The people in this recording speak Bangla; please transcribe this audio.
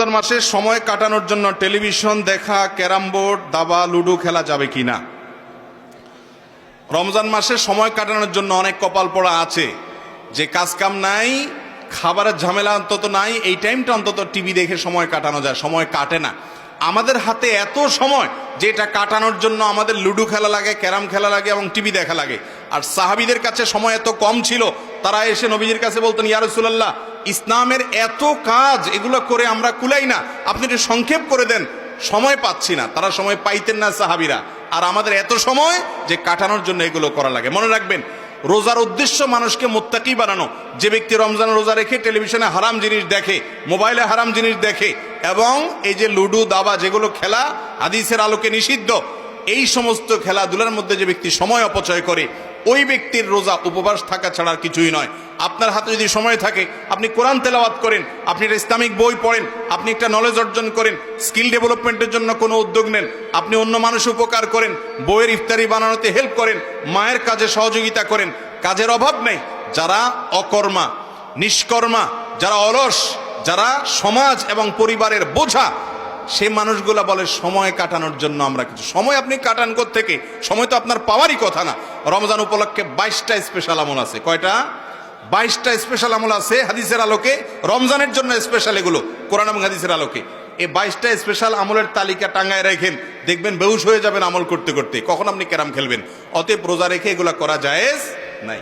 রমজান মাসে সময় কাটানোর জন্য টেলিভিশন দেখা, ক্যারাম বোর্ড, দাবা, লুডো খেলা যাবে কিনা? রমজান মাসে সময় কাটানোর জন্য অনেক কপাল পড়া আছে যে কাজ কাম নাই, খাবারের ঝামেলা অন্তত নাই, এই টাইমটা অন্তত টিভি দেখে সময় কাটানো যায়। সময় কাটে না। আমাদের হাতে এত সময় যে এটা কাটানোর জন্য আমাদের লুডো খেলা লাগে, ক্যারাম খেলা লাগে এবং টিভি দেখা লাগে। আর সাহাবীদের কাছে সময় এত কম ছিল, তারা এসে নবীজির কাছে বলতেন, ইয়া রাসূলুল্লাহ, ইসলামের এত কাজ, এগুলো করে আমরা কুলাই না, আপনি একটু সংক্ষেপ করে দেন, সময় পাচ্ছি না। তারা সময় পাইতেন না সাহাবীরা, আর আমাদের এত সময় যে কাটানোর জন্য এগুলো করা লাগে। মনে রাখবেন, রোজার উদ্দেশ্য মানুষকে মুত্তাকি বানানো। যে ব্যক্তি রমজান রোজা রেখে টেলিভিশনে হারাম জিনিস দেখে, মোবাইলে হারাম জিনিস দেখে, এবং এই যে লুডো, দাবা, যেগুলো খেলা হাদিসের আলোকে নিষিদ্ধ, এই সমস্ত খেলাধুলার মধ্যে যে ব্যক্তি সময় অপচয় করে, ওই ব্যক্তির রোজা উপবাস থাকা ছাড়া আর কিছুই নয়। আপনার হাতে যদি সময় থাকে, আপনি কোরআন তেলাওয়াত করেন, আপনি একটা ইসলামিক বই পড়েন, আপনি একটা নলেজ অর্জন করেন, স্কিল ডেভেলপমেন্টের জন্য কোনো উদ্যোগ নেন, আপনি অন্য মানুষ উপকার করেন, বইয়ের ইফতারি বানানোতে হেল্প করেন, মায়ের কাজে সহযোগিতা করেন। কাজের অভাব নেই। যারা অকর্মা, নিষ্কর্মা, যারা অলস, যারা সমাজ এবং পরিবারের বোঝা, সে মানুষগুলা বলে সময় কাটানোর জন্য আমরা কিছু। সময় আপনি কাটান কোত্থেকে? সময় তো আপনার পাওয়ারই কথা না। রমজান উপলক্ষে 22টা স্পেশাল আমল আছে। কয়টা? 22টা স্পেশাল আমল আছে হাদিসের আলোকে, রমজানের জন্য স্পেশাল, এগুলো কোরআন এবং হাদিসের আলোকে। এই 22টা স্পেশাল আমলের তালিকা টাঙ্গায় রাখেন, দেখবেন বেহুশ হয়ে যাবেন আমল করতে করতে। কখন আপনি ক্যারাম খেলবেন? অতএব রোজা রেখে এগুলা করা জায়েজ নাই।